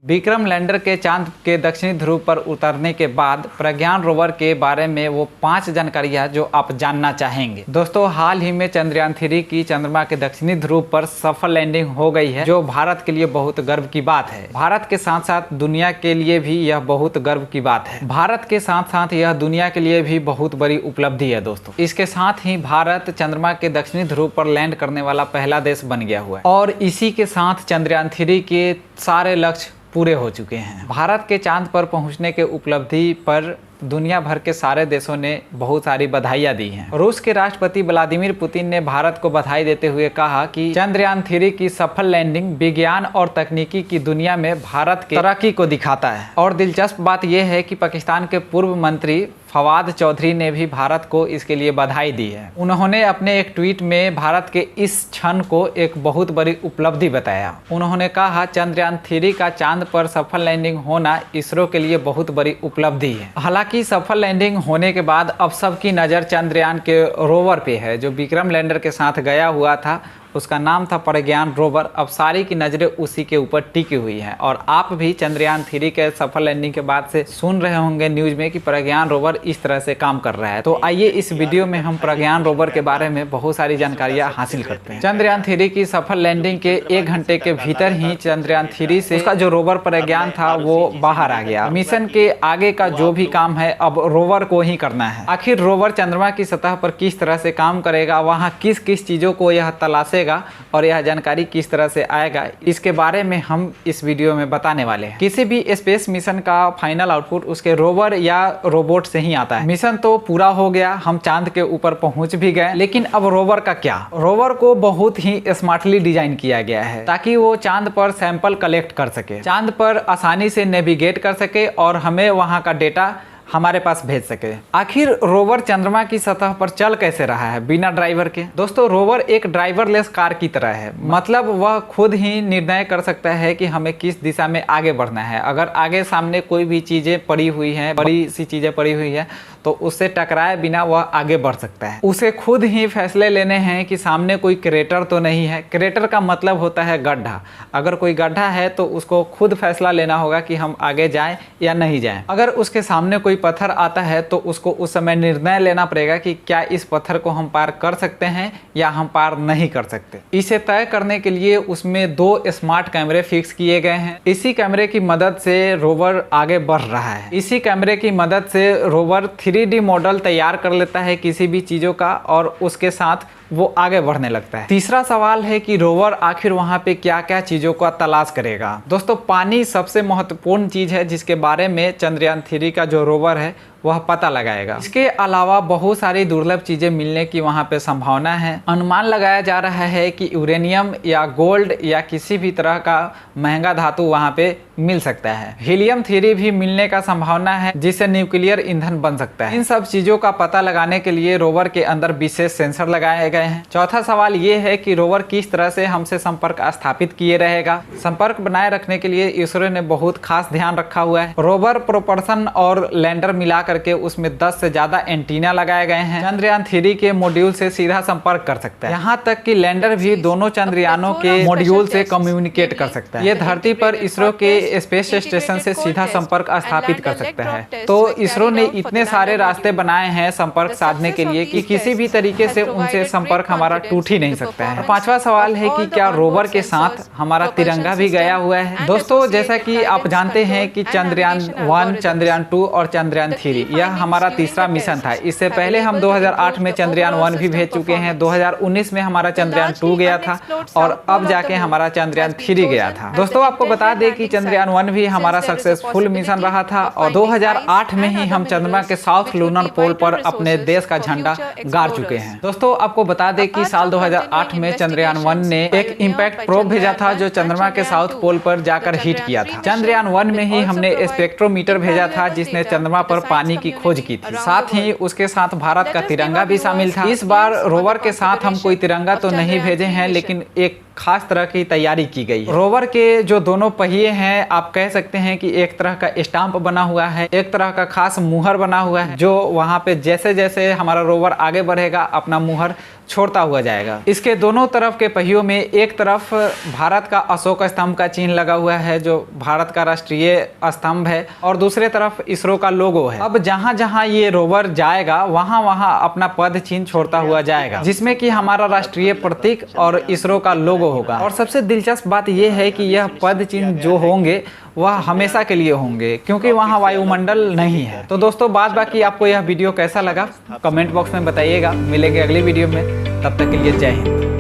Vikram lander के चांद के दक्षिणी ध्रुव पर उतरने के बाद प्रज्ञान रोवर के बारे में वो 5 जानकारियां जो आप जानना चाहेंगे। दोस्तों, हाल ही में चंद्रयान 3 की चंद्रमा के दक्षिणी ध्रुव पर सफल लैंडिंग हो गई है, जो भारत के लिए बहुत गर्व की बात है। भारत के साथ साथ दुनिया के लिए भी यह बहुत गर्व की बात है। भारत के साथ साथ यह दुनिया के लिए भी बहुत बड़ी उपलब्धि है। दोस्तों, इसके साथ ही भारत चंद्रमा के दक्षिणी ध्रुव पर लैंड करने वाला पहला देश बन गया हुआ है और इसी के साथ चंद्रयान 3 के सारे लक्ष्य पूरे हो चुके हैं। भारत के चांद पर पहुंचने के उपलब्धि पर दुनिया भर के सारे देशों ने बहुत सारी बधाइयां दी हैं। रूस के राष्ट्रपति व्लादिमीर पुतिन ने भारत को बधाई देते हुए कहा कि चंद्रयान 3 की सफल लैंडिंग विज्ञान और तकनीकी की दुनिया में भारत के तरक्की को दिखाता है। और दिलचस्प बात यह है कि पाकिस्तान के पूर्व मंत्री फवाद चौधरी ने भी भारत को इसके लिए बधाई दी है। उन्होंने अपने एक ट्वीट में भारत के इस क्षण को एक बहुत बड़ी उपलब्धि बताया। उन्होंने कहा, चंद्रयान 3 का चांद पर सफल लैंडिंग होना इसरो के लिए बहुत बड़ी उपलब्धि है। हालांकि सफल लैंडिंग होने के बाद अब सबकी नज़र चंद्रयान के रोवर पे है, जो विक्रम लैंडर के साथ गया हुआ था। उसका नाम था प्रज्ञान रोवर। अब सारी की नज़रें उसी के ऊपर टिकी हुई हैं और आप भी चंद्रयान 3 के सफल लैंडिंग के बाद से सुन रहे होंगे न्यूज़ में कि प्रज्ञान रोवर इस तरह से काम कर रहा है। तो आइए इस वीडियो में हम प्रज्ञान रोवर के बारे में बहुत सारी जानकारियां हासिल करते हैं। चंद्रयान 3 की सफल लैंडिंग के 1 घंटे के भीतर ही चंद्रयान 3 से उसका जो रोवर प्रज्ञान था वो बाहर आ गया। मिशन के आगे का जो भी काम है अब रोवर को ही करना है। आखिर रोवर चंद्रमा की सतह पर किस तरह से काम करेगा, वहाँ किस किस चीज़ों को यह तलाशे और यह जानकारी किस तरह से आएगा, इसके बारे में हम इस वीडियो में बताने वाले हैं। किसी भी स्पेस मिशन का फाइनल आउटपुट उसके रोवर या रोबोट से ही आता है। मिशन तो पूरा हो गया, हम चांद के ऊपर पहुंच भी गए, लेकिन अब रोवर का क्या? रोवर को बहुत ही स्मार्टली डिजाइन किया गया है ताकि वो चांद पर सैंपल कलेक्ट कर सके, चांद पर आसानी से नेविगेट कर सके और हमें वहां का डेटा हमारे पास भेज सके। आखिर रोवर चंद्रमा की सतह पर चल कैसे रहा है बिना ड्राइवर के? दोस्तों, रोवर एक ड्राइवरलेस कार की तरह है। मतलब वह खुद ही निर्णय कर सकता है कि हमें किस दिशा में आगे बढ़ना है। अगर आगे सामने कोई भी चीजें पड़ी हुई हैं, बड़ी सी चीजें पड़ी हुई है, तो उससे टकराए बिना वह आगे बढ़ सकता है। उसे खुद ही फैसले लेने हैं कि सामने कोई क्रेटर तो नहीं है। क्रेटर का मतलब होता है गड्ढा। अगर कोई गड्ढा है तो उसको खुद फैसला लेना होगा कि हम आगे जाएं या नहीं जाएं। अगर उसके सामने कोई पत्थर आता है तो उसको उस समय निर्णय लेना पड़ेगा कि क्या इस पत्थर को हम पार कर सकते हैं या हम पार नहीं कर सकते। इसे तय करने के लिए उसमें 2 स्मार्ट कैमरे फिक्स किए गए हैं। इसी कैमरे की मदद से रोवर आगे बढ़ रहा है। इसी कैमरे की मदद से रोवर 3D मॉडल तैयार कर लेता है किसी भी चीज़ों का और उसके साथ वो आगे बढ़ने लगता है। तीसरा सवाल है कि रोवर आखिर वहाँ पे क्या क्या चीज़ों का तलाश करेगा। दोस्तों, पानी सबसे महत्वपूर्ण चीज़ है जिसके बारे में चंद्रयान 3 का जो रोवर है वह पता लगाएगा। इसके अलावा बहुत सारी दुर्लभ चीजें मिलने की वहां पे संभावना है। अनुमान लगाया जा रहा है कि यूरेनियम या गोल्ड या किसी भी तरह का महंगा धातु वहां पे मिल सकता है। हीलियम 3 भी मिलने का संभावना है जिससे न्यूक्लियर ईंधन बन सकता है। इन सब चीजों का पता लगाने के लिए रोवर के अंदर विशेष सेंसर लगाए गए हैं। चौथा सवाल ये है कि रोवर किस तरह से हमसे संपर्क स्थापित किए रहेगा। संपर्क बनाए रखने के लिए इसरो ने बहुत खास ध्यान रखा हुआ है। रोवर प्रोपल्शन और लैंडर मिलाकर करके उसमें 10 से ज्यादा एंटीना लगाए गए हैं। चंद्रयान 3 के मॉड्यूल से सीधा संपर्क कर सकता है। यहाँ तक कि लैंडर भी दोनों चंद्रयानों के मॉड्यूल से कम्युनिकेट कर सकता है। ये धरती पर इसरो के स्पेस स्टेशन से सीधा संपर्क स्थापित कर सकता है। तो इसरो ने इतने सारे रास्ते बनाए हैं संपर्क साधने के लिए कि किसी भी तरीके से उनसे संपर्क हमारा टूट ही नहीं सकता है। 5वां सवाल है कि क्या रोवर के साथ हमारा तिरंगा भी गया हुआ है। दोस्तों, जैसा कि आप जानते हैं कि चंद्रयान 1, चंद्रयान 2 और चंद्रयान 3 यह हमारा तीसरा मिशन था। इससे पहले हम 2008 में चंद्रयान 1 भी भेज चुके हैं। 2019 में हमारा चंद्रयान 2 गया था और अब जाके हमारा चंद्रयान 3 गया था। दोस्तों, आपको बता दें कि चंद्रयान 1 भी हमारा सक्सेसफुल मिशन रहा था और 2008 में ही हम चंद्रमा के साउथ लूनर पोल पर अपने देश का झंडा गाड़ चुके हैं। दोस्तों, आपको बता दें कि साल 2008 में चंद्रयान 1 ने एक इम्पैक्ट प्रोब भेजा था जो चंद्रमा के साउथ पोल पर जाकर हिट किया था। चंद्रयान 1 में ही हमने स्पेक्ट्रोमीटर भेजा था जिसने चंद्रमा पर पानी की खोज की थी। साथ ही उसके साथ भारत का तिरंगा भी शामिल था। इस बार रोवर के साथ हम कोई तिरंगा तो नहीं भेजे हैं, लेकिन एक खास तरह की तैयारी की गई है। रोवर के जो दोनों पहिए हैं, आप कह सकते हैं कि एक तरह का स्टाम्प बना हुआ है, एक तरह का खास मुहर बना हुआ है, जो वहां पे जैसे जैसे हमारा रोवर आगे बढ़ेगा अपना मुहर छोड़ता हुआ जाएगा। इसके दोनों तरफ के पहियों में एक तरफ भारत का अशोक स्तंभ का चिन्ह लगा हुआ है जो भारत का राष्ट्रीय स्तंभ है, और दूसरे तरफ इसरो का लोगो है। अब जहां जहां ये रोवर जाएगा वहां वहां अपना पद चिन्ह छोड़ता हुआ जाएगा, जिसमें कि हमारा राष्ट्रीय प्रतीक और इसरो का लोगो होगा। और सबसे दिलचस्प बात यह है कि यह पद चिन्ह जो होंगे वह हमेशा के लिए होंगे, क्योंकि वहाँ वायुमंडल नहीं है। तो दोस्तों बाद बाकी आपको यह वीडियो कैसा लगा कमेंट बॉक्स में बताइएगा। मिलेंगे अगली वीडियो में, तब तक के लिए जय हिंद।